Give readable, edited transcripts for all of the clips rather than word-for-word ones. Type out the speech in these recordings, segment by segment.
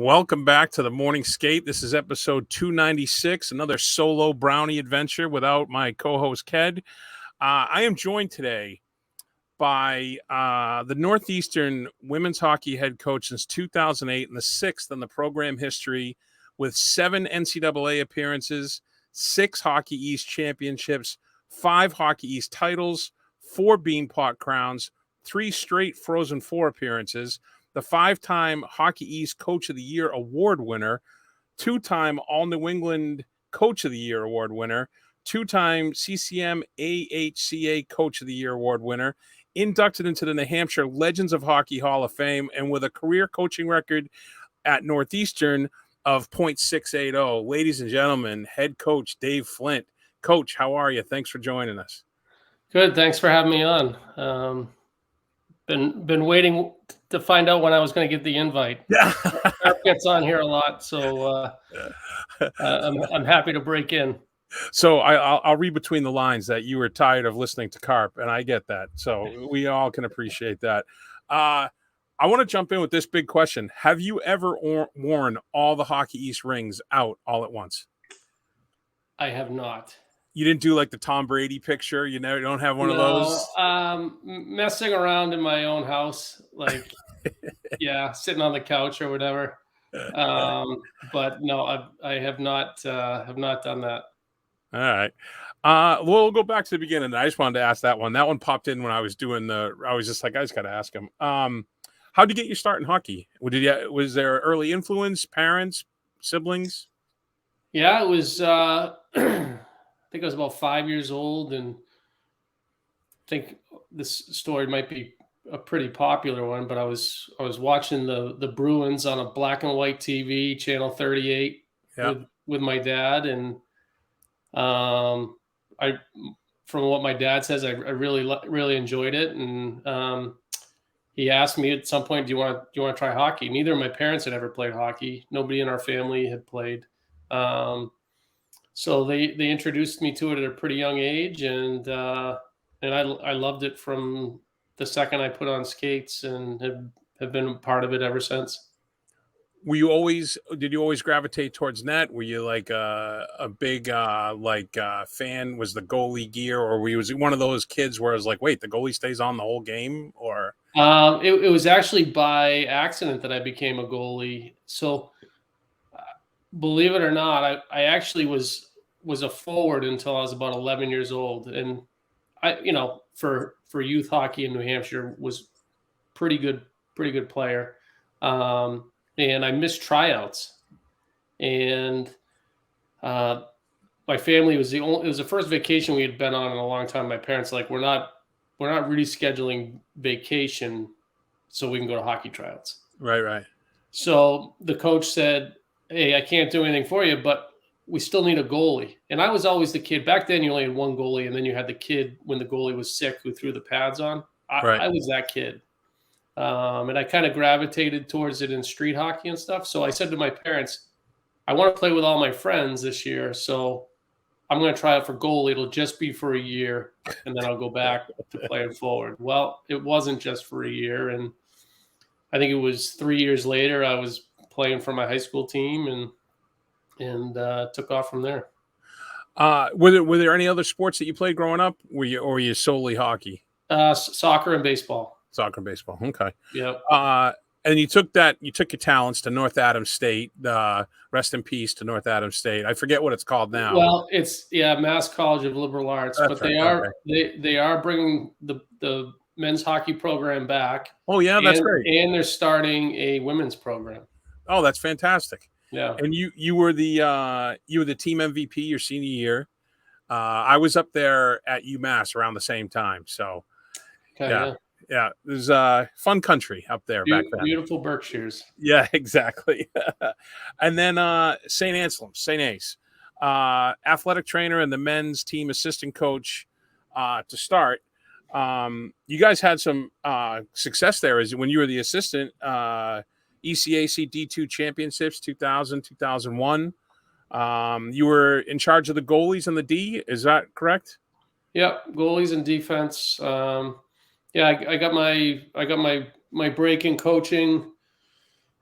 Welcome back to the Morning Skate. This is episode 296, another solo Brownie adventure without my co-host Ked. I am joined today by the Northeastern women's hockey head coach since 2008 and the sixth in the program history with 7 NCAA appearances, 6 Hockey East championships, 5 Hockey East titles, 4 Beanpot crowns, 3 straight Frozen Four appearances, the 5-time Hockey East Coach of the Year award winner, 2-time All-New England Coach of the Year award winner, 2-time CCM AHCA Coach of the Year award winner, inducted into the New Hampshire Legends of Hockey Hall of Fame, and with a career coaching record at Northeastern of .680. Ladies and gentlemen, head coach Dave Flint. Coach, how are you? Thanks for joining us. Good. Thanks for having me on. Been waiting to find out when I was going to get the invite. Yeah, Carp gets on here a lot, so I'm happy to break in. So I'll read between the lines that you were tired of listening to Carp, and I get that. So we all can appreciate that. I want to jump in with this big question. Have you ever worn all the Hockey East rings out all at once? I have not. You didn't do like the Tom Brady picture? You don't have one of those? Messing around in my own house, like, yeah, sitting on the couch or whatever. But no, I have not done that. All right. We'll go back to the beginning. I just wanted to ask that one. That one popped in when I was doing I was just like, I just got to ask him. How'd you get your start in hockey? Was there early influence, parents, siblings? Yeah, it was, I think I was about 5 years old, and I think this story might be a pretty popular one, but I was watching the Bruins on a black and white TV, channel 38, with my dad, and I, from what my dad says, I really enjoyed it, and he asked me at some point, do you want to try hockey? Neither of my parents had ever played hockey. Nobody in our family had played. So they introduced me to it at a pretty young age, and I loved it from the second I put on skates, and have been a part of it ever since. Did you always gravitate towards net? Were you like a big fan? Was the goalie gear, or was it one of those kids where it was like, wait, the goalie stays on the whole game? Or it was actually by accident that I became a goalie. So believe it or not, I actually was a forward until I was about 11 years old, and I, for youth hockey in New Hampshire, was pretty good player. And I missed tryouts, and my family it was the first vacation we had been on in a long time. My parents were like, we're not really scheduling vacation so we can go to hockey tryouts. Right. So the coach said, hey, I can't do anything for you, but we still need a goalie. And I was always the kid. Back then, you only had one goalie, and then you had the kid when the goalie was sick who threw the pads on. I was that kid. And I kind of gravitated towards it in street hockey and stuff. So I said to my parents, I want to play with all my friends this year, so I'm going to try out for goalie. It'll just be for a year, and then I'll go back to playing forward. Well, it wasn't just for a year, and I think it was 3 years later I was playing for my high school team, and took off from there. Were there any other sports that you played growing up? Were you solely hockey? Soccer and baseball. Soccer and baseball. Okay. Yep. And you took your talents to North Adams State. Rest in peace to North Adams State. I forget what it's called now. Well, it's Mass College of Liberal Arts, That's but they are bringing the men's hockey program back. Oh yeah, that's great. And they're starting a women's program. Oh, that's fantastic. Yeah. And you were the team MVP your senior year. I was up there at UMass around the same time. So okay, yeah, it was fun country up there back then. Beautiful Berkshires. Yeah, exactly. And then St. Anselm, St. Ace, athletic trainer and the men's team assistant coach to start. You guys had some success there as when you were the assistant. ECAC D2 championships 2000, 2001. You were in charge of the goalies and the D. Is that correct? Yep, goalies and defense. I got my break in coaching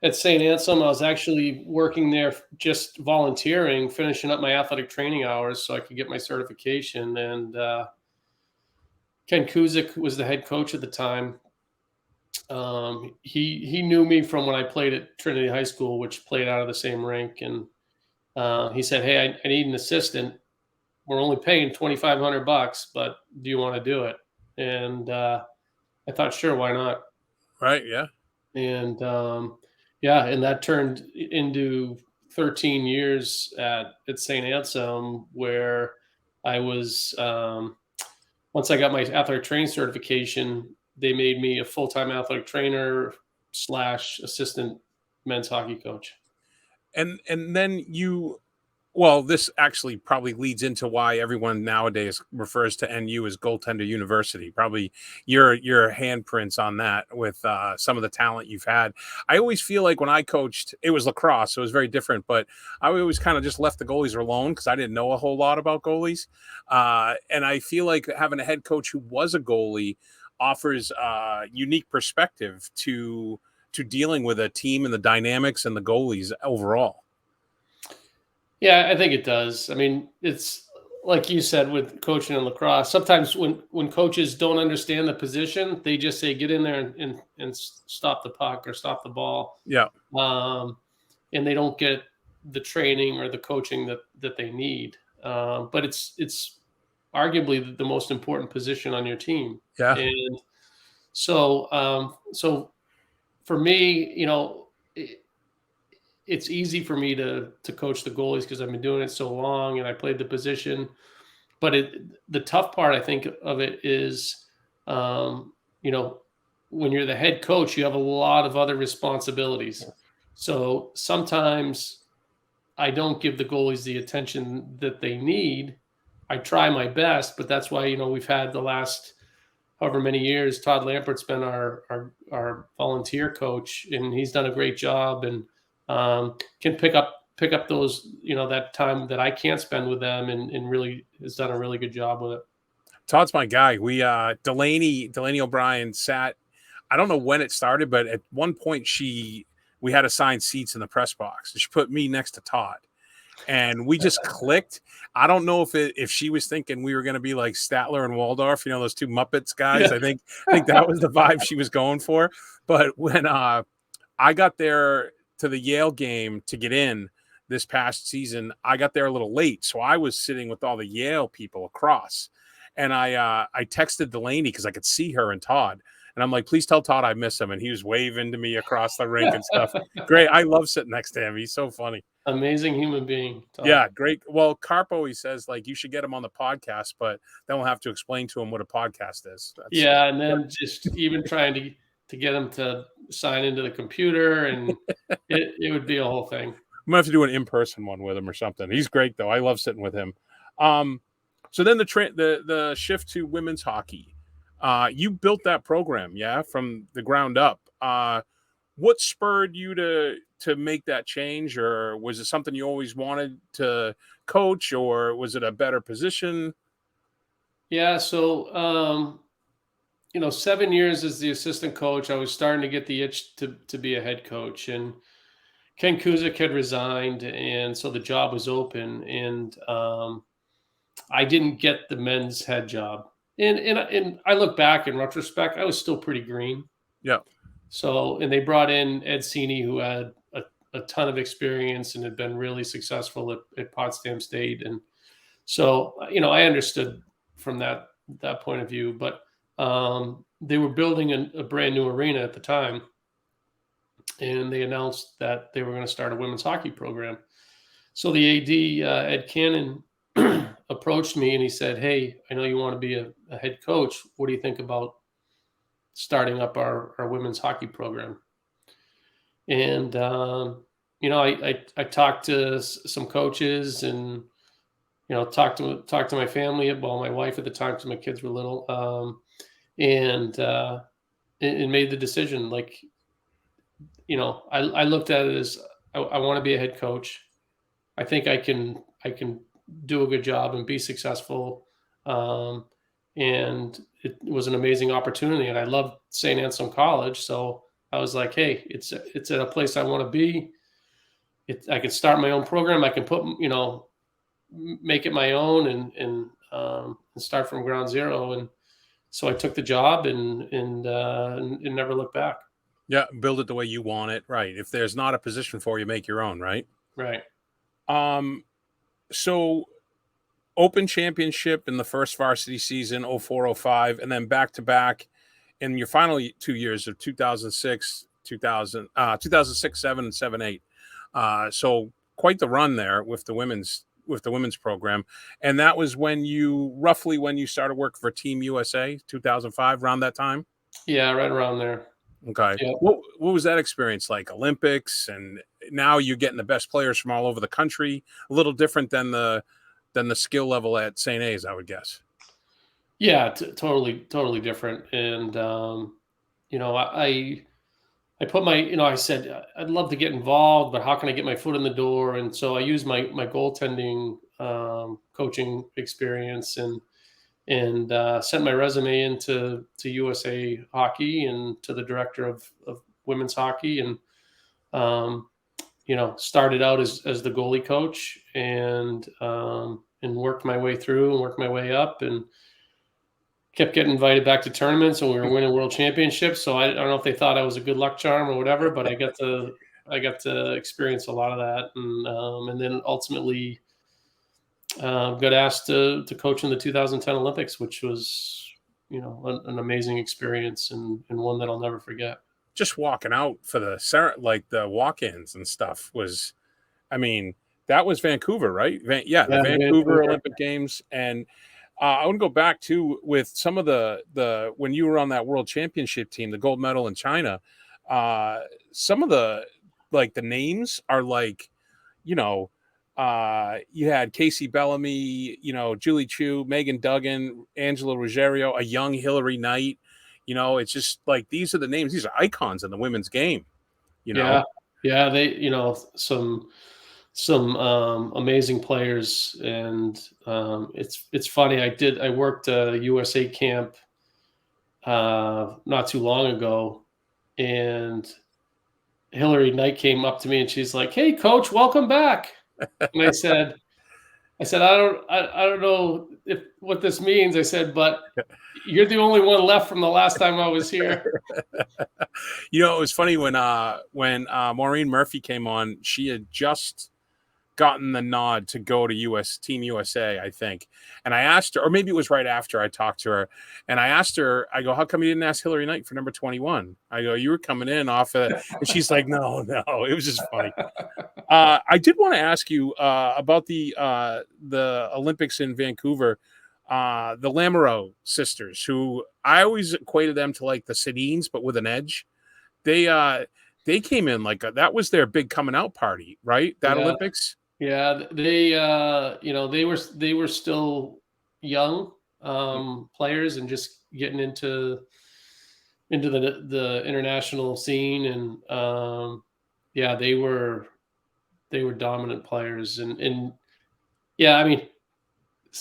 at St. Anselm, I was actually working there just volunteering, finishing up my athletic training hours so I could get my certification. And Ken Kuzik was the head coach at the time. He knew me from when I played at Trinity High School, which played out of the same rink. And he said, "Hey, I need an assistant. We're only paying $2,500, but do you want to do it?" And I thought, sure, why not? Right. Yeah. And yeah, and that turned into 13 years at St. Anselm, where I was once I got my athletic training certification, they made me a full-time athletic trainer slash assistant men's hockey coach. And then you, well, this actually probably leads into why everyone nowadays refers to NU as Goaltender University. Probably your handprints on that with some of the talent you've had. I always feel like when I coached, it was lacrosse, so it was very different. But I always kind of just left the goalies alone because I didn't know a whole lot about goalies. And I feel like having a head coach who was a goalie offers unique perspective to dealing with a team and the dynamics and the goalies overall. Yeah, I think it does. I mean, it's like you said with coaching in lacrosse. Sometimes when coaches don't understand the position, they just say get in there and stop the puck or stop the ball, Yeah. um, and they don't get the training or the coaching that they need. But it's arguably the most important position on your team, Yeah. and so for me, it's easy for me to coach the goalies because I've been doing it so long and I played the position. But the tough part I think of it is, um, you know, when you're the head coach, you have a lot of other responsibilities. So sometimes I don't give the goalies the attention that they need. I try my best, but that's why we've had the last however many years. Todd Lampert's been our volunteer coach, and he's done a great job and can pick up those that time that I can't spend with them, and really has done a really good job with it. Todd's my guy. We Delaney O'Brien sat. I don't know when it started, but at one point we had assigned seats in the press box. She put me next to Todd, and we just clicked. I don't know if she was thinking we were going to be like Statler and Waldorf, those two Muppets guys. Yeah. I think that was the vibe she was going for. But when I got there to the Yale game to get in this past season, I got there a little late, so I was sitting with all the Yale people across. And I texted Delaney because I could see her and Todd. And I'm like, please tell Todd I miss him. And he was waving to me across the rink and stuff. Great. I love sitting next to him. He's so funny. Amazing human being. Todd. Yeah, great. Well, Carp always says, like, you should get him on the podcast, but then we'll have to explain to him what a podcast is. Yeah, and then just even trying to get him to sign into the computer, and it would be a whole thing. I'm gonna have to do an in-person one with him or something. He's great though. I love sitting with him. So then the shift to women's hockey. You built that program, yeah, from the ground up. What spurred you to make that change, or was it something you always wanted to coach, or was it a better position? Yeah, so 7 years as the assistant coach, I was starting to get the itch to be a head coach, and Ken Kuzik had resigned, and so the job was open, and I didn't get the men's head job. And I look back in retrospect, I was still pretty green. Yeah. So, and they brought in Ed Sini, who had a ton of experience and had been really successful at Potsdam State. And so, I understood from that point of view, but they were building a brand new arena at the time. And they announced that they were going to start a women's hockey program. So the AD, Ed Cannon, approached me and he said, "Hey, I know you want to be a head coach. What do you think about starting up our women's hockey program?" And I talked to some coaches and talked to my family, well, my wife at the time, because my kids were little, and made the decision. Like, I looked at it as I want to be a head coach. I think I can do a good job and be successful. And it was an amazing opportunity, and I loved St. Anselm College, so I was like, hey, it's at a place I want to be. I can start my own program. I can put, make it my own and start from ground zero. And so I took the job and never looked back. Yeah, build it the way you want it. Right. If there's not a position for you, make your own. Right. Right. So Open Championship in the first varsity season, 04-05, and then back to back in your final 2 years of 2006, 2006, 7, and 7, 8. So quite the run there with the women's program. And that was when you started work for Team USA, 2005, around that time. Yeah, right around there. Okay. Yeah. What was that experience like? Olympics, and now you're getting the best players from all over the country. A little different than the skill level at St. A's, I would guess. Yeah, totally different. And I put I said I'd love to get involved, but how can I get my foot in the door? And so I used my goaltending coaching experience and sent my resume into USA Hockey and to the director of women's hockey, and started out as the goalie coach and worked my way through and worked my way up and kept getting invited back to tournaments, and we were winning world championships. So I don't know if they thought I was a good luck charm or whatever, but I got to experience a lot of that, and then ultimately got asked to coach in the 2010 Olympics, which was an amazing experience and one that I'll never forget. Just walking out for the walk-ins and stuff was, I mean, that was Vancouver, right? The Vancouver Olympic Games. And I want to go back to with some of the when you were on that world championship team, the gold medal in China. Some of the names are you had Casey Bellamy, Julie Chu, Megan Duggan, Angela Ruggiero, a young Hillary Knight. It's just like these are the names. These are icons in the women's game. Yeah, they some amazing players, and it's funny. I worked a USA camp not too long ago, and Hillary Knight came up to me and she's like, "Hey, coach, welcome back." And I said, I don't know what this means. I said, but you're the only one left from the last time I was here. It was funny when Maureen Murphy came on. She had just gotten the nod to go to Team USA, I think. And I asked her, or maybe it was right after I talked to her, and I asked her, I go, how come you didn't ask Hillary Knight for number 21? I go, you were coming in off of it. And she's like, no, it was just funny. I did want to ask you about the Olympics in Vancouver, the Lamoureux sisters, who I always equated them to like the Sedins, but with an edge. They came in that was their big coming out party, right? That Olympics. Yeah, they were still young players and just getting into the international scene, and they were dominant players, and yeah, I mean,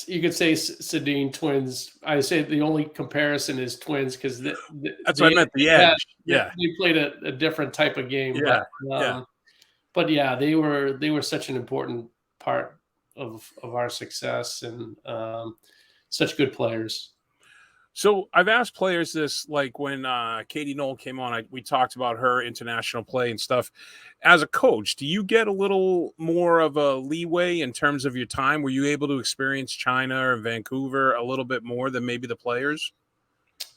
you could say Sedin twins. I say the only comparison is twins because that's what I meant. The edge, they played a different type of game, but yeah, they were such an important part of our success, and such good players. So I've asked players this, like when Katie Knoll came on, we talked about her international play and stuff. As a coach, do you get a little more of a leeway in terms of your time? Were you able to experience China or Vancouver a little bit more than maybe the players?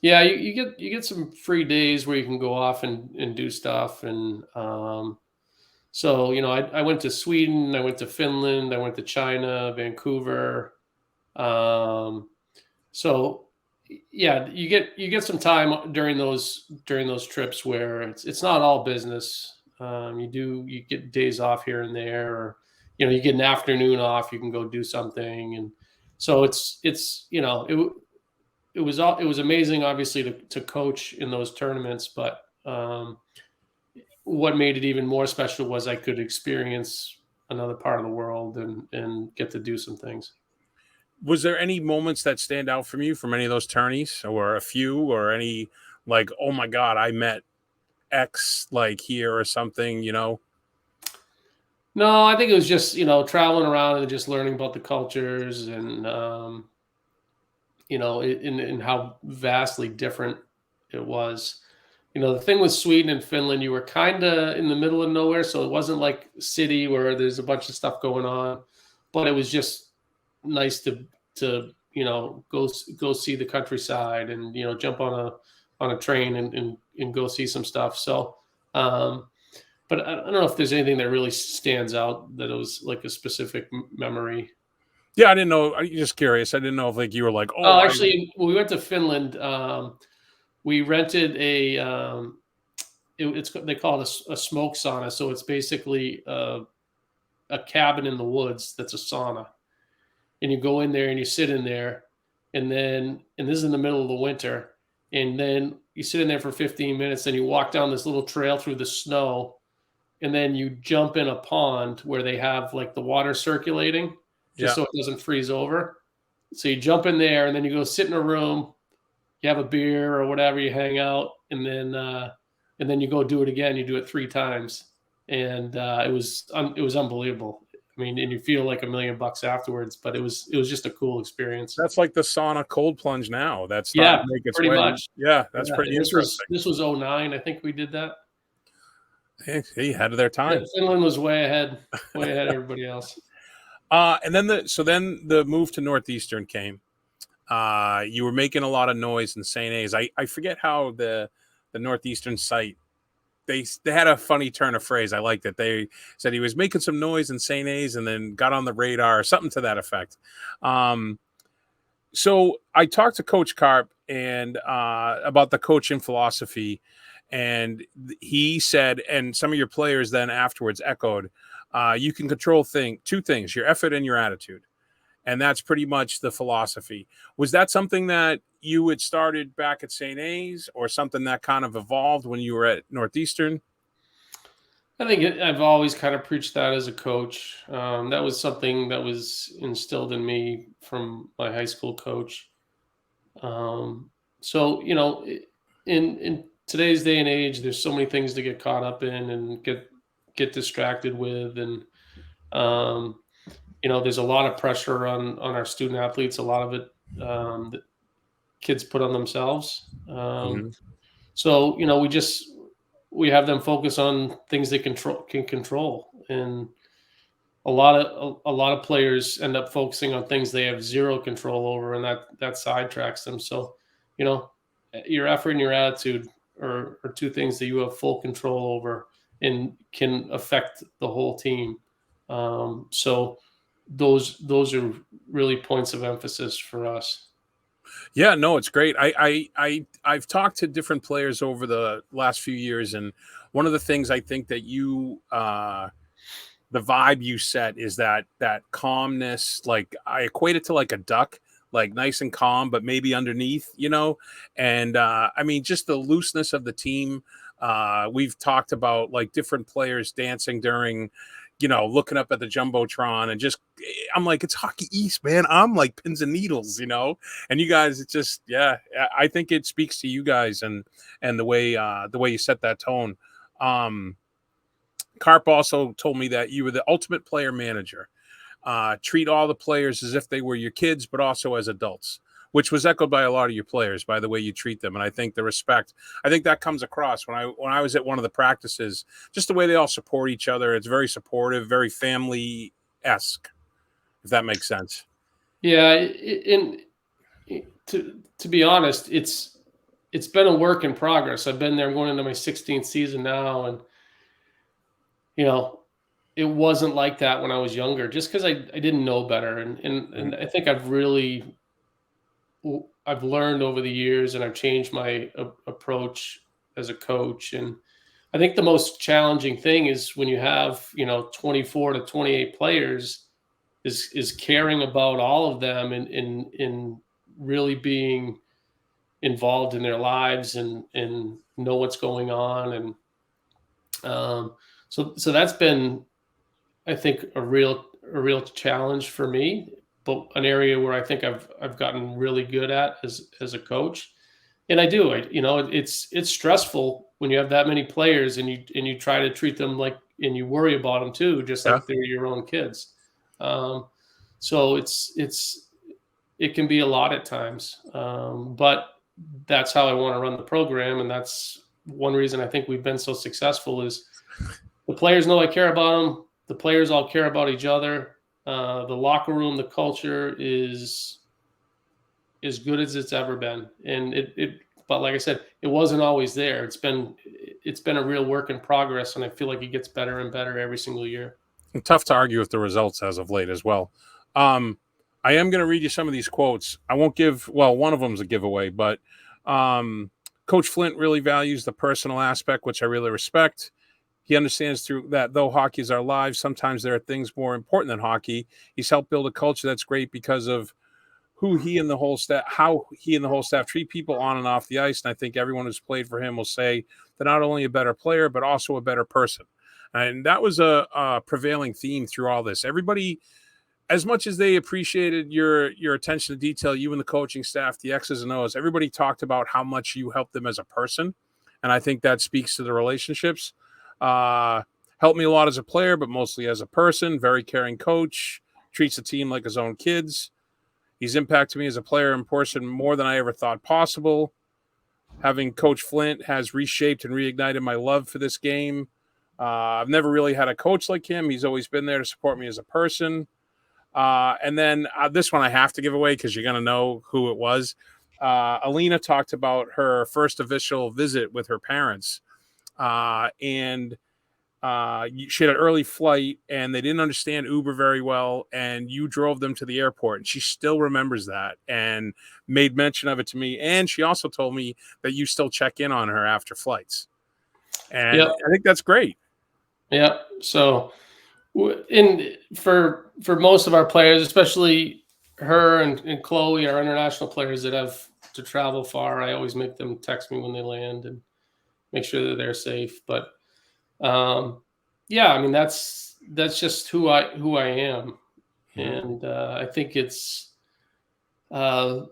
Yeah, you get some free days where you can go off and do stuff, and so I went to Sweden, I went to Finland, I went to China, Vancouver. So yeah, you get some time during those trips where it's not all business. You get days off here and there, or you get an afternoon off. You can go do something, and so it was amazing, obviously, to coach in those tournaments. But what made it even more special was I could experience another part of the world and get to do some things. Was there any moments that stand out from you from any of those tourneys, or a few, or any like, oh my God, I met X like here or something, you know? No, I think it was just, traveling around and just learning about the cultures and, in how vastly different it was. The thing with Sweden and Finland, you were kind of in the middle of nowhere, so it wasn't like a city where there's a bunch of stuff going on, but it was just nice to go see the countryside and jump on a train and go see some stuff. So, but I don't know if there's anything that really stands out that it was like a specific memory. Yeah, I didn't know. I'm just curious. I didn't know if like you were like, oh, Oh, actually, when we went to Finland. We rented they call it a smoke sauna. So it's basically a cabin in the woods that's a sauna, and you go in there and you sit in there, and this is in the middle of the winter, and then you sit in there for 15 minutes, then you walk down this little trail through the snow, and then you jump in a pond where they have like the water circulating just yeah. so it doesn't freeze over. So you jump in there and then you go sit in a room, you have a beer or whatever, you hang out, and then you go do it again. You do it 3 times, and it was unbelievable. I mean, and you feel like $1,000,000 afterwards, but it was just a cool experience. That's like the sauna cold plunge now. That's starting Yeah, to make its pretty way. much. Yeah, that's Yeah, pretty and interesting. this was '09. I think we did that. Hey, ahead of their time. Finland was way ahead of everybody else. And then then the move to Northeastern came. You were making a lot of noise in St. A's. I forget how the Northeastern site they had a funny turn of phrase. I liked it. They said he was making some noise in St. A's and then got on the radar or something to that effect. So I talked to Coach Carp and about the coaching philosophy, and he said, and some of your players then afterwards echoed, you can control two things: your effort and your attitude. And that's pretty much the philosophy. Was that something that you had started back at St. A's or something that kind of evolved when you were at Northeastern? I think I've always kind of preached that as a coach. That was something that was instilled in me from my high school coach. So in today's day and age, there's so many things to get caught up in and get distracted with, and um, there's a lot of pressure on our student athletes. A lot of it that kids put on themselves. Mm-hmm. So we have them focus on things they can control, and a lot of players end up focusing on things they have zero control over, and that sidetracks them. So, you know, your effort and your attitude are two things that you have full control over and can affect the whole team. So those are really points of emphasis for us. Yeah, no, it's great. I've talked to different players over the last few years, and one of the things I think that the vibe you set is that calmness. Like I equate it to like a duck, like nice and calm, but maybe underneath, And I mean, just the looseness of the team. We've talked about like different players dancing during, looking up at the jumbotron and just, I'm like, it's Hockey East, man. I'm like pins and needles. And you guys, it's just, yeah. I think it speaks to you guys and the way you set that tone. Carp also told me that you were the ultimate player manager. Treat all the players as if they were your kids, but also as adults, which was echoed by a lot of your players by the way you treat them. And I think the respect, I think that comes across when I was at one of the practices, just the way they all support each other. It's very supportive, very family-esque, if that makes sense. Yeah, to be honest, it's been a work in progress. I've been there. I'm going into my 16th season now, and it wasn't like that when I was younger, just because I didn't know better, and I think I've learned over the years, and I've changed my approach as a coach. And I think the most challenging thing is when you have 24 to 28 players, is caring about all of them and in really being involved in their lives and know what's going on. And so that's been, I think, a real challenge for me, but an area where I think I've gotten really good at as a coach. And it's stressful when you have that many players and you try to treat them like, and you worry about them too, just Yeah. like they're your own kids. So it can be a lot at times, but that's how I want to run the program, and that's one reason I think we've been so successful is the players know I care about them. The players all care about each other. The locker room, the culture is as good as it's ever been, and but like I said, it wasn't always there. It's been a real work in progress, and I feel like it gets better and better every single year. And tough to argue with the results as of late as well. I am going to read you some of these quotes. I won't give, well, one of them's a giveaway, but Coach Flint really values the personal aspect, which I really respect. He understands through that though hockey is our lives, sometimes there are things more important than hockey. He's helped build a culture that's great because of who he and the whole staff, how he and the whole staff treat people on and off the ice. And I think everyone who's played for him will say that not only a better player, but also a better person. And that was a prevailing theme through all this. Everybody, as much as they appreciated your attention to detail, you and the coaching staff, the X's and O's, everybody talked about how much you helped them as a person. And I think that speaks to the relationships. Helped me a lot as a player, but mostly as a person. Very caring coach, treats the team like his own kids. He's impacted me as a player and person more than I ever thought possible. Having Coach Flint has reshaped and reignited my love for this game. I've never really had a coach like him. He's always been there to support me as a person. And then this one I have to give away because you're going to know who it was. Alina talked about her first official visit with her parents. And she had an early flight and they didn't understand Uber very well. And you drove them to the airport. And she still remembers that and made mention of it to me. And she also told me that you still check in on her after flights. And Yep. I think that's great. Yep. So, for most of our players, especially her and Chloe, our international players that have to travel far, I always make them text me when they land and make sure that they're safe. But yeah, I mean that's just who I am, and I think it's like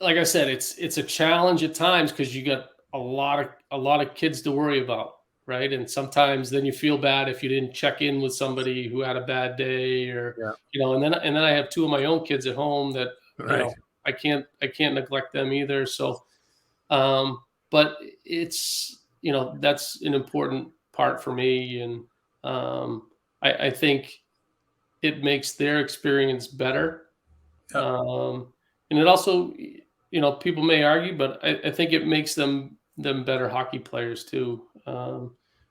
I said, it's a challenge at times because you got a lot of kids to worry about, right? And sometimes then you feel bad if you didn't check in with somebody who had a bad day, or and then I have two of my own kids at home that Right. I can't neglect them either. So, but it's that's an important part for me, and I think it makes their experience better. Yep. And it also, people may argue, but I think it makes them better hockey players too.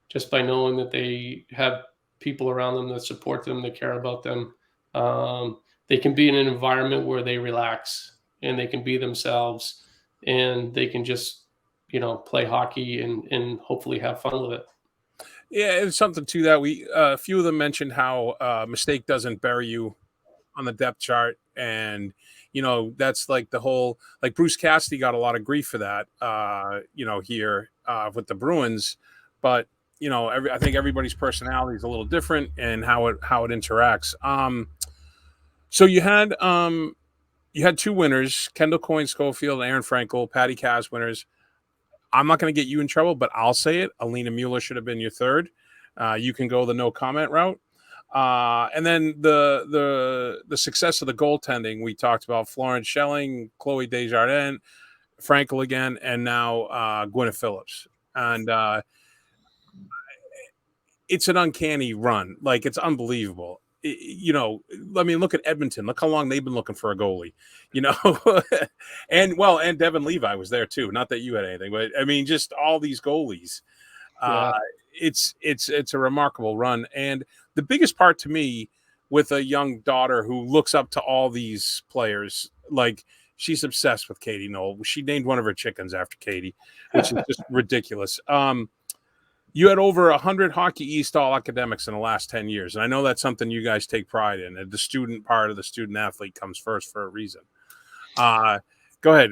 Just by knowing that they have people around them that support them, that care about them. They can be in an environment where they relax and they can be themselves and they can just, play hockey and hopefully have fun with it. Yeah, it's something to that. We a few of them mentioned how mistake doesn't bury you on the depth chart, and that's like the whole like Bruce Cassidy got a lot of grief for that. Here with the Bruins, but I think everybody's personality is a little different and how it interacts. So you had two winners, Kendall Coyne Schofield and Aaron Frankel, Patty Cavs winners. I'm not going to get you in trouble, but I'll say it. Alina Mueller should have been your third. You can go the no comment route. And then the success of the goaltending, we talked about Florence Schelling, Chloe Desjardins, Frankel again, and now Gwyneth Phillips. And it's an uncanny run. Like, it's unbelievable. I mean, look at Edmonton. Look how long they've been looking for a goalie, and Devin Levi was there too. Not that you had anything, but I mean, just all these goalies. Yeah. It's a remarkable run. And the biggest part to me with a young daughter who looks up to all these players, like she's obsessed with Katie Knoll. She named one of her chickens after Katie, which is just ridiculous. You had over 100 Hockey East All Academics in the last 10 years. And I know that's something you guys take pride in. The student part of the student athlete comes first for a reason. Go ahead.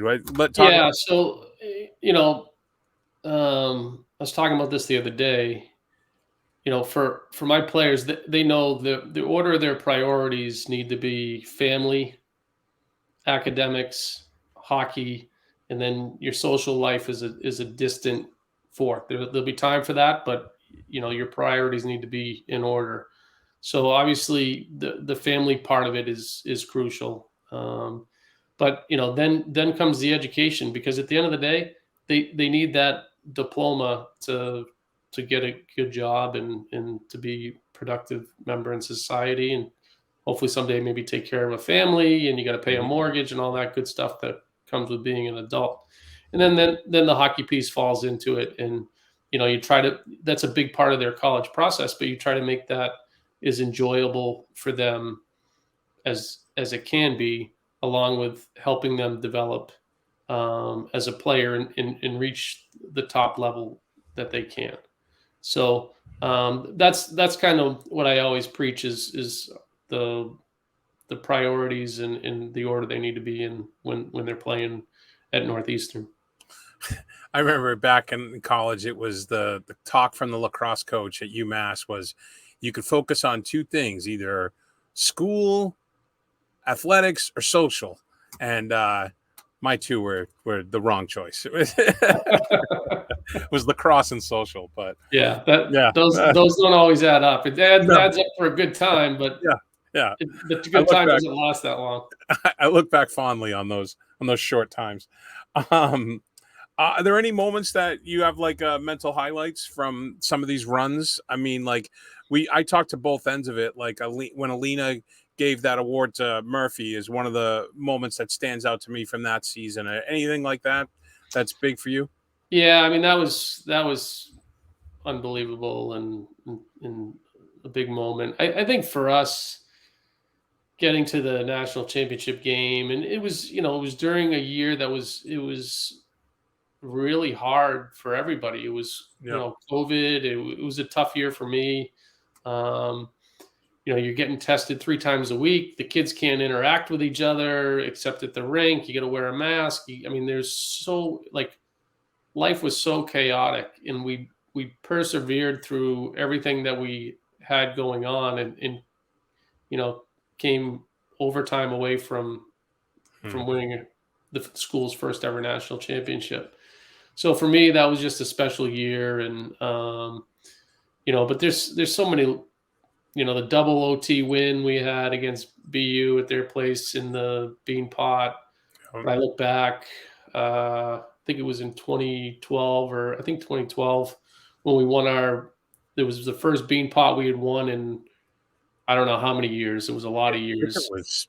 Yeah. So, I was talking about this the other day. For my players, they know the order of their priorities need to be family, academics, hockey, and then your social life is a distant for. There'll be time for that, but your priorities need to be in order. So obviously the family part of it is crucial. But then comes the education, because at the end of the day, they need that diploma to get a good job and to be productive member in society, and hopefully someday maybe take care of a family, and you got to pay a mortgage and all that good stuff that comes with being an adult. And then the hockey piece falls into it, and you try to, that's a big part of their college process, but you try to make that as enjoyable for them as it can be, along with helping them develop as a player and reach the top level that they can. So that's kind of what I always preach is the priorities and the order they need to be in when they're playing at Northeastern. I remember back in college, it was the talk from the lacrosse coach at UMass was you could focus on two things, either school, athletics, or social. And my two were the wrong choice. It was lacrosse and social, but yeah, yeah, those don't always add up. It adds no, up for a good time, but yeah. the good time doesn't last that long. I look back fondly on those short times. Are there any moments that you have like mental highlights from some of these runs? I mean, like I talked to both ends of it. Like when Alina gave that award to Murphy is one of the moments that stands out to me from that season. Anything like that that's big for you? Yeah, I mean that was unbelievable and a big moment. I think for us, getting to the national championship game, and it was during a year that it was really hard for everybody. It was COVID. It was a tough year for me. You're getting tested 3 times a week. The kids can't interact with each other except at the rink. You got to wear a mask. I mean, life was so chaotic, and we persevered through everything that we had going on, and came overtime away from winning the school's first ever national championship. So for me, that was just a special year, and but there's so many, the double OT win we had against BU at their place in the Bean Pot. When I look back, I think it was in 2012 or I think 2012 when we won it was the first Bean Pot we had won in I don't know how many years. It was a lot of years. It was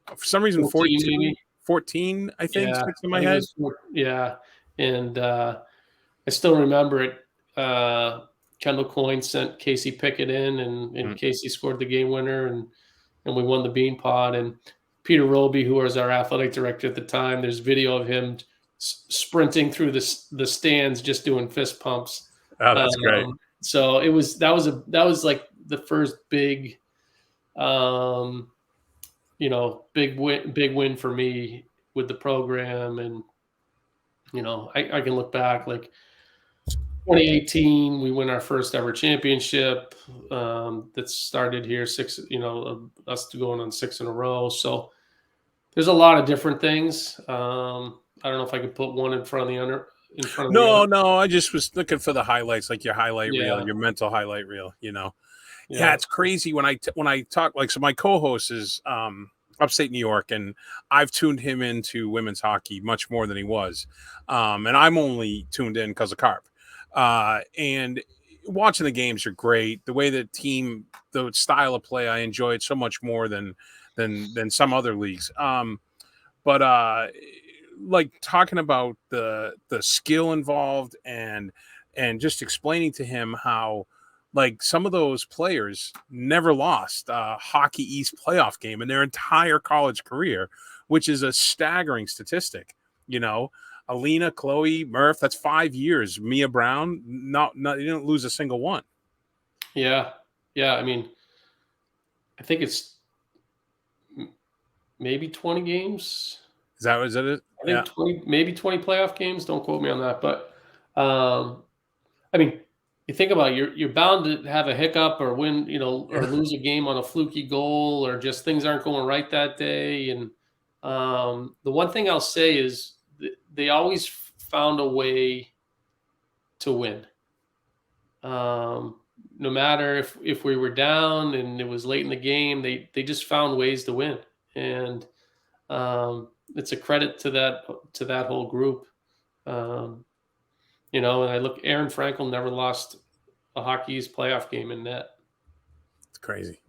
for some reason 14, I think, yeah, sticks in my head. Yeah. And I still remember it. Kendall Coyne sent Casey Pickett in, and Casey scored the game winner, and we won the Bean Pot. And Peter Roby, who was our athletic director at the time, there's video of him sprinting through the stands just doing fist pumps. Oh, that's great. So that was like the first big big win for me with the program. And I can look back, like 2018 we win our first ever championship, that started here us going on 6 in a row. So there's a lot of different things. I don't know if I could put one in front of the other. No, I just was looking for the highlights, like your highlight reel, your mental highlight reel. Yeah, it's crazy when I talk, like, so my co-host is upstate New York, and I've tuned him into women's hockey much more than he was, and I'm only tuned in because of Carp. And watching the games are great. The way the style of play, I enjoy it so much more than some other leagues. But like talking about the skill involved and just explaining to him how, like, some of those players never lost a Hockey East playoff game in their entire college career, which is a staggering statistic. Alina, Chloe, Murph, that's 5 years. Mia Brown, you didn't lose a single one. Yeah. I mean, I think it's maybe 20 games. Is that it? I think 20, maybe 20 playoff games. Don't quote me on that. But I mean, you think about it, you're bound to have a hiccup or win, or lose a game on a fluky goal, or just things aren't going right that day. And the one thing I'll say is they always found a way to win. No matter if we were down and it was late in the game, they just found ways to win, and it's a credit to that whole group. And I look, Aaron Frankel never lost a Hockey East playoff game in net. It's crazy,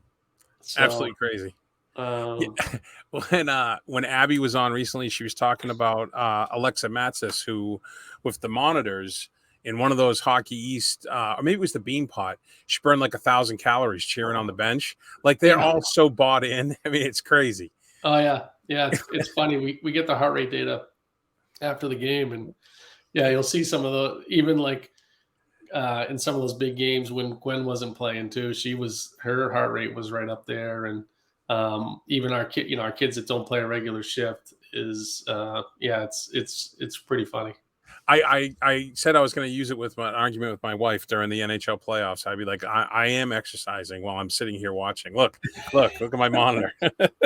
So, absolutely crazy. When Abby was on recently, she was talking about Alexa Matsis, who, with the monitors in one of those Hockey East, or maybe it was the Bean Pot, she burned like 1,000 calories cheering on the bench. Like they're all so bought in. I mean, it's crazy. Oh yeah, it's funny. We get the heart rate data after the game, and you'll see some of the, even like in some of those big games when Gwen wasn't playing too. Her heart rate was right up there, and even our kids that don't play a regular shift is it's pretty funny. I said I was going to use it with my argument with my wife during the NHL playoffs. I'd be like, I am exercising while I'm sitting here watching. Look at my monitor.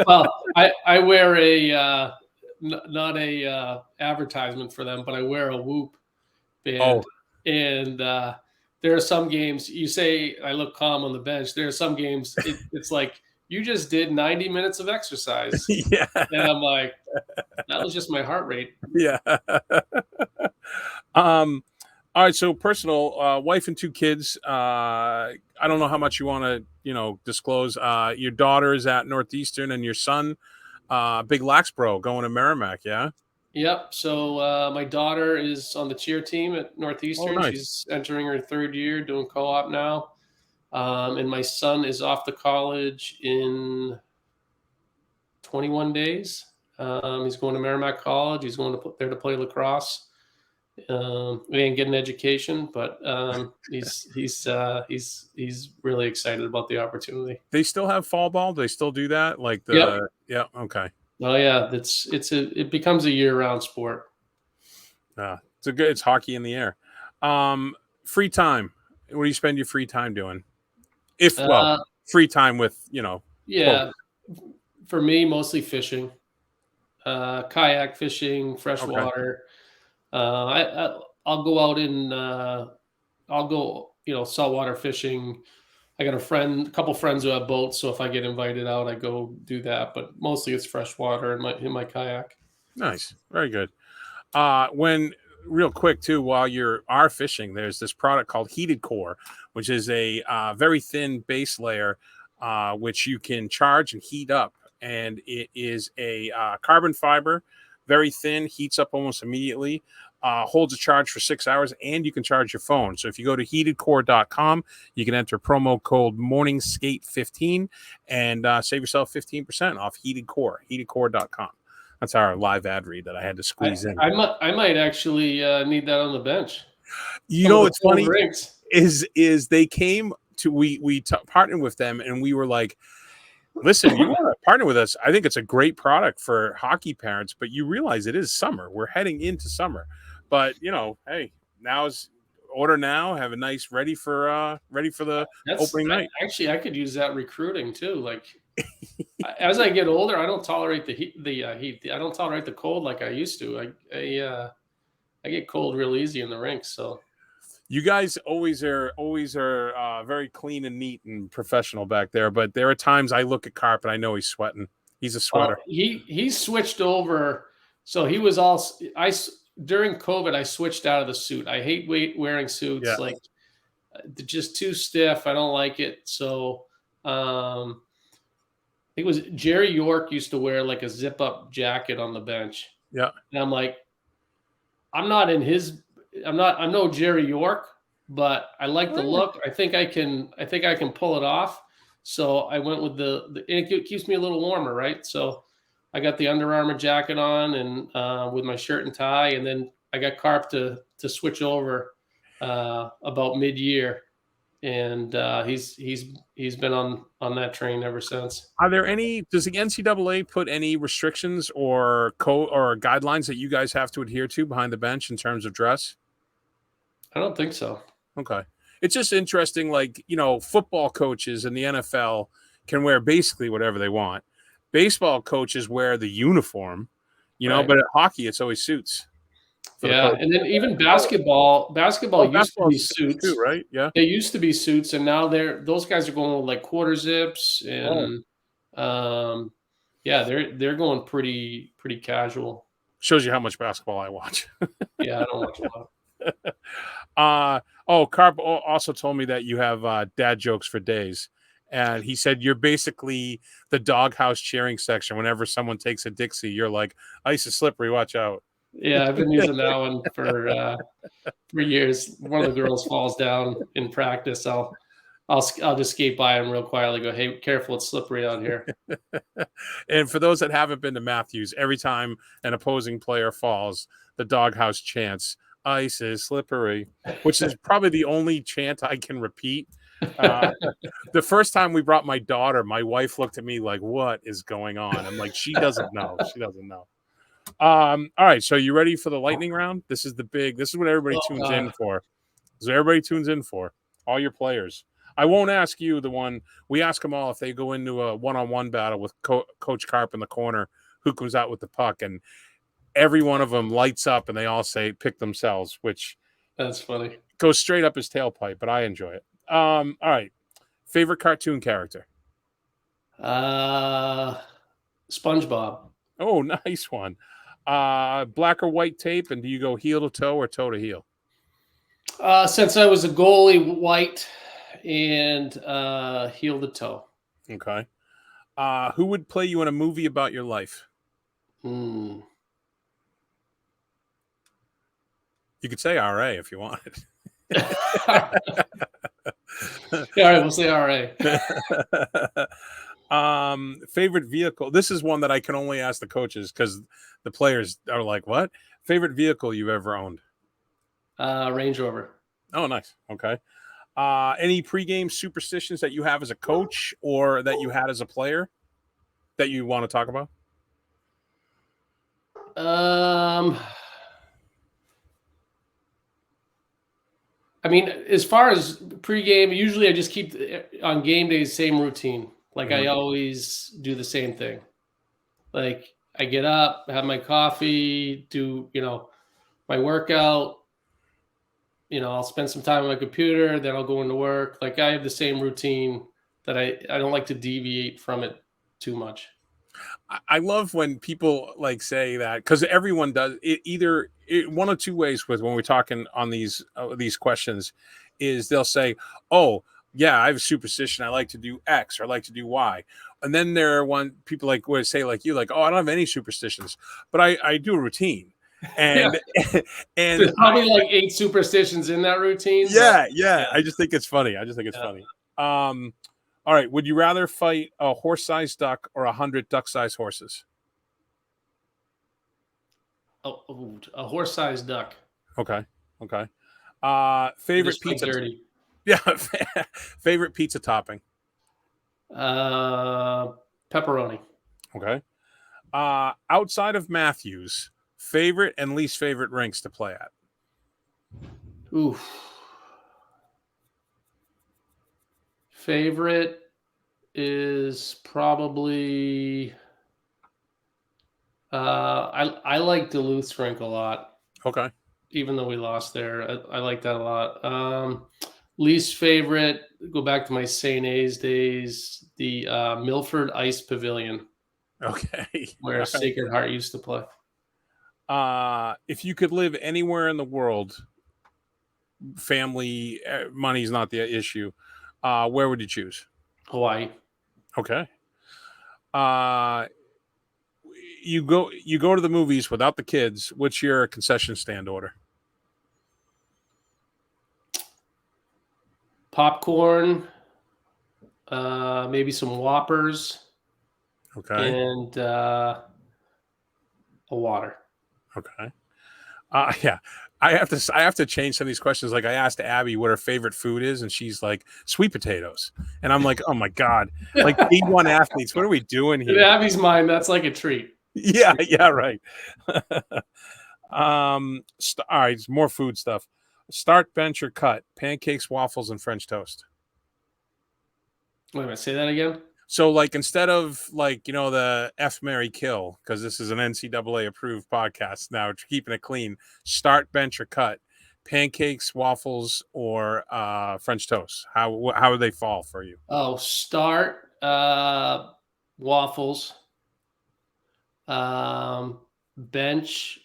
Well, I wear a not a advertisement for them, but I wear a Whoop band. And there are some games, you say I look calm on the bench. There are some games it's like, you just did 90 minutes of exercise. Yeah. And I'm like, that was just my heart rate. Yeah. All right. So personal, wife and 2 kids. I don't know how much you want to, disclose. Your daughter is at Northeastern, and your son, big Lax bro, going to Merrimack. Yeah. Yep. So my daughter is on the cheer team at Northeastern. Oh, nice. She's entering her 3rd year, doing co-op now. And my son is off to college in 21 days. He's going to Merrimack College. He's going there to play lacrosse. We didn't get an education, but he's really excited about the opportunity. They still have fall ball. Do they still do that? Like Yep. Okay. Oh yeah, it becomes a year-round sport. It's hockey in the air. Free time. What do you spend your free time doing? Free time with Yeah, for me, mostly fishing, kayak fishing, freshwater. I'll go out and I'll go saltwater fishing. I got a couple friends who have boats, so if I get invited out, I go do that. But mostly it's freshwater in my kayak. Nice, very good. Real quick too, while you are fishing, there's this product called Heated Core, which is a very thin base layer, which you can charge and heat up, and it is a carbon fiber, very thin, heats up almost immediately. Holds a charge for 6 hours, and you can charge your phone. So if you go to heatedcore.com, you can enter promo code MorningSkate15 and save yourself 15% off Heated Core, heatedcore.com. That's our live ad read that I had to squeeze in. I might actually need that on the bench. What's funny is they came to, we partnered with them, and we were like, listen, you want to partner with us? I think it's a great product for hockey parents, but you realize it is summer. We're heading into summer. But hey, order now, have a nice ready for the opening night. Actually, I could use that recruiting too. Like as I get older, I don't tolerate the heat. I don't tolerate the cold like I used to. I get cold real easy in the rink. So you guys always are very clean and neat and professional back there. But there are times I look at Carp and I know he's sweating. He's a sweater. He switched over. So he was during COVID, I switched out of the suit. I hate wearing suits. Yeah. Like they're just too stiff. I don't like it. So I think it was Jerry York used to wear like a zip up jacket on the bench. Yeah. And I'm like, I'm no Jerry York, but I like the look. I think I can pull it off. So I went with and it keeps me a little warmer, right? So I got the Under Armour jacket on and with my shirt and tie, and then I got Carp to switch over about mid-year, and he's been on that train ever since. Does the NCAA put any restrictions or guidelines that you guys have to adhere to behind the bench in terms of dress? I don't think so. Okay. It's just interesting, like, football coaches in the NFL can wear basically whatever they want. Baseball coaches wear the uniform, Right. But at hockey, it's always suits. for the Yeah, coach. and then even basketball Oh, used to be basketball's too, suits. right? Yeah. They used to be suits, and now those guys are going with like quarter zips Oh, and yeah, they're going pretty casual. shows you how much basketball I watch. Yeah, I don't watch a lot. Carp also told me that you have dad jokes for days. And he said you're basically the doghouse cheering section. Whenever someone takes a Dixie, you're like, ice is slippery, watch out. Yeah, I've been using that one for years. One of the girls falls down in practice. I'll just skate by them real quietly. Go, hey, careful, it's slippery out here. And for those that haven't been to Matthews, every time an opposing player falls, the doghouse chants, ice is slippery, which is probably the only chant I can repeat. The first time we brought my daughter, my wife looked at me like, what is going on? I'm like, she doesn't know. She doesn't know. All right. So you ready for the lightning round? This is what everybody Oh tunes in God. for. So everybody tunes in for all your players. I won't ask you the one. We ask them all if they go into a one-on-one battle with Coach Carp in the corner, who comes out with the puck, and every one of them lights up, and they all say pick themselves, which That's funny. goes straight up his tailpipe. But I enjoy it. All right. Favorite cartoon character? SpongeBob. Oh, nice one. Black or white tape, and do you go heel to toe or toe to heel? Since I was a goalie, white and heel to toe. Okay. Who would play you in a movie about your life? Hmm. You could say RA if you wanted. Yeah, all right, we'll say RA. Favorite vehicle. This is one that I can only ask the coaches because the players are like, what? Favorite vehicle you've ever owned? Range Rover. Oh, nice. Okay. Any pregame superstitions that you have as a coach or that you had as a player that you want to talk about? I mean, as far as pregame, usually I just keep on game days same routine. Like I always do the same thing. Like I get up, have my coffee, do my workout. I'll spend some time on my computer, then I'll go into work. Like I have the same routine that I don't like to deviate from it too much. I love when people like say that because everyone does it either one of two ways with when we're talking on these questions is they'll say, oh, yeah, I have a superstition. I like to do X or I like to do Y. And then there are people like would say like you, like, oh, I don't have any superstitions, but I do a routine. And Yeah. and There's probably like 8 superstitions in that routine. yeah, But, yeah. I just think it's funny. I just think it's funny. All right. Would you rather fight a horse-sized duck or 100 duck-sized horses? a horse-sized duck. Okay. Okay. They Favorite just fight pizza. dirty. Yeah. Favorite pizza topping. Pepperoni. Okay. Outside of Matthews, favorite and least favorite rinks to play at. Oof. Favorite is probably I like Duluth's rink a lot. Okay. Even though we lost there, I like that a lot. Least favorite, go back to my St. A's days, the Milford Ice Pavilion, Okay. where Sacred Heart used to play. If you could live anywhere in the world, family, money's not the issue. Where would you choose? Hawaii. Okay. You go to the movies without the kids. What's your concession stand order? Popcorn, maybe some Whoppers, Okay. and a water. Okay. Yeah. I have to change some of these questions. Like I asked Abby what her favorite food is, and she's like sweet potatoes. And I'm like, oh my God. Like D1 athletes, what are we doing In here? Abby's mind, that's like a treat. Yeah, yeah, right. All right, more food stuff. Start, bench, or cut. Pancakes, waffles, and French toast. Wait a minute, say that again. So, like, instead of like, the F Mary Kill, because this is an NCAA approved podcast now, keeping it clean. Start, bench, or cut. Pancakes, waffles, or French toast. How would they fall for you? Oh, start waffles, bench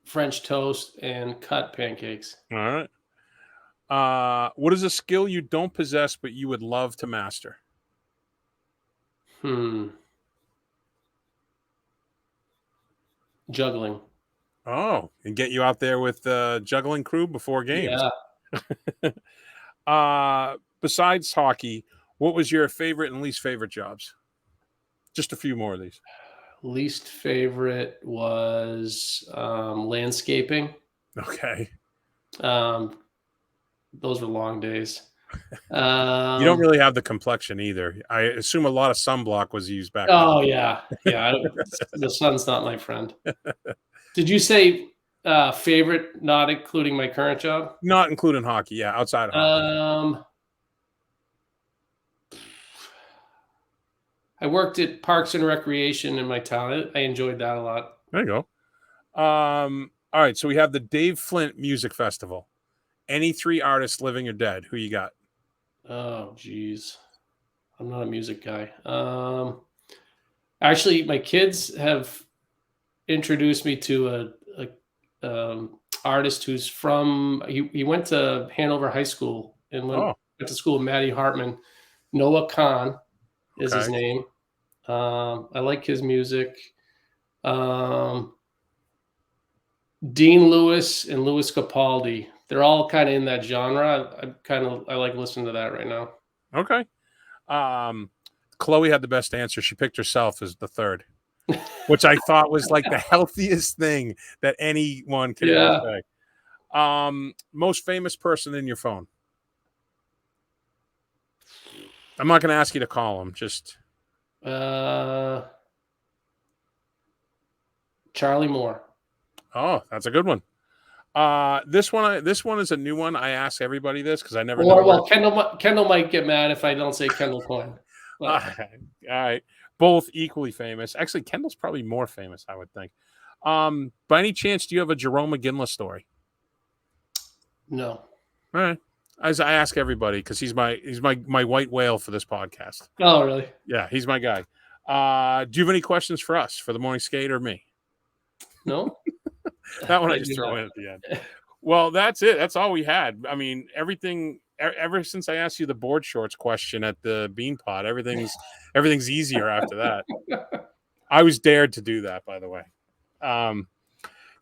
French toast, and cut pancakes. All right. What is a skill you don't possess but you would love to master? Juggling. Oh, and get you out there with the juggling crew before games. Besides hockey, what was your favorite and least favorite jobs? Just a few more of these. Least favorite was landscaping. Okay. Those were long days. You don't really have the complexion either. I assume a lot of sunblock was used back then. Oh, yeah. The sun's not my friend. Did you say favorite, not including my current job? Not including hockey, yeah, outside of hockey. I worked at Parks and Recreation in my town. I enjoyed that a lot. There you go. All right, so we have the Dave Flint Music Festival. Any 3 artists, living or dead, who you got? Oh, geez. I'm not a music guy. Actually, my kids have introduced me to a artist who's from. He went to Hanover High School and went to school with Maddie Hartman. Noah Kahn is his name. I like his music. Dean Lewis and Louis Capaldi. They're all kind of in that genre. I like listening to that right now. Okay. Chloe had the best answer. She picked herself as the third, which I thought was like the healthiest thing that anyone could ever say. Most famous person in your phone. I'm not going to ask you to call him. Just Charlie Moore. Oh, that's a good one. This one is a new one. I ask everybody this because I never know. Well, Kendall might get mad if I don't say Kendall Coyne. All right, both equally famous. Actually, Kendall's probably more famous, I would think. By any chance, do you have a Jerome McGinley story? No. All right. As I ask everybody, because he's my white whale for this podcast. Oh, really? Yeah, he's my guy. Do you have any questions for us, for the morning skate, or me? No. That one I just throw in at the end. Well, that's it. That's all we had. I mean, everything. Ever since I asked you the board shorts question at the Bean Pod, everything's easier after that. I was dared to do that, by the way.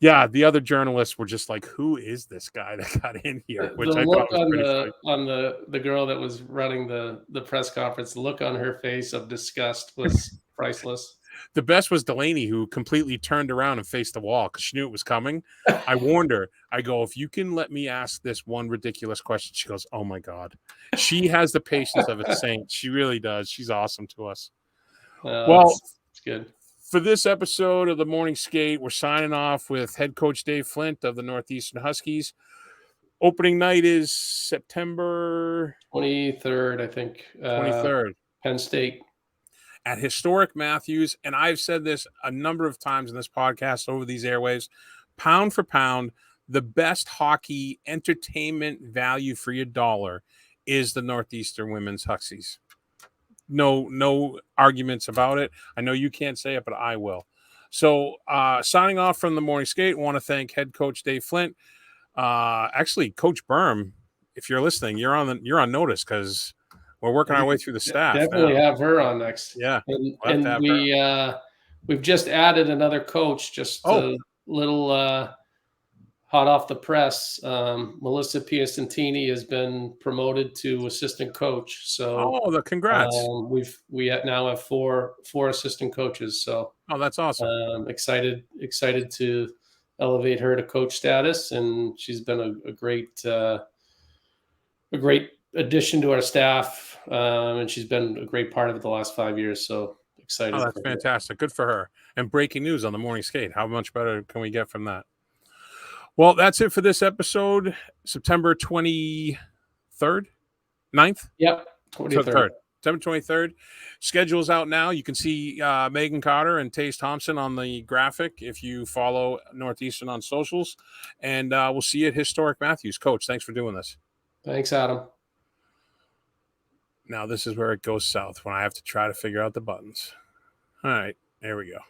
Yeah, the other journalists were just like, "Who is this guy that got in here?" Which I thought was pretty funny. On the girl that was running the press conference, the look on her face of disgust was priceless. The best was Delaney, who completely turned around and faced the wall because she knew it was coming. I warned her. I go, if you can let me ask this one ridiculous question. She goes, oh, my God. She has the patience of a saint. She really does. She's awesome to us. Well, it's good. For this episode of the Morning Skate, we're signing off with head coach Dave Flint of the Northeastern Huskies. Opening night is September 23rd, I think. 23rd. Penn State. At historic Matthews, and I've said this a number of times in this podcast over these airwaves, pound for pound, the best hockey entertainment value for your dollar is the Northeastern Women's Huskies. No arguments about it. I know you can't say it, but I will. So signing off from the Morning Skate, I want to thank head coach Dave Flint. Actually, Coach Berm, if you're listening, you're on notice because we're working our way through the staff. Definitely have her on next. Yeah, and we've just added another coach. Just a little hot off the press. Melissa Piacentini has been promoted to assistant coach. So, congrats! We now have four assistant coaches. So, that's awesome. Excited to elevate her to coach status, and she's been a great addition to our staff, and she's been a great part of it the last 5 years. So excited. Oh, that's fantastic. Good for her. And breaking news on the Morning Skate. How much better can we get from that? Well, that's it for this episode. September 23rd? 9th? Yep. 23rd. September 23rd. Schedule's out now. You can see Megan Carter and Taze Thompson on the graphic if you follow Northeastern on socials. And we'll see you at Historic Matthews. Coach, thanks for doing this. Thanks, Adam. Now this is where it goes south when I have to try to figure out the buttons. All right, there we go.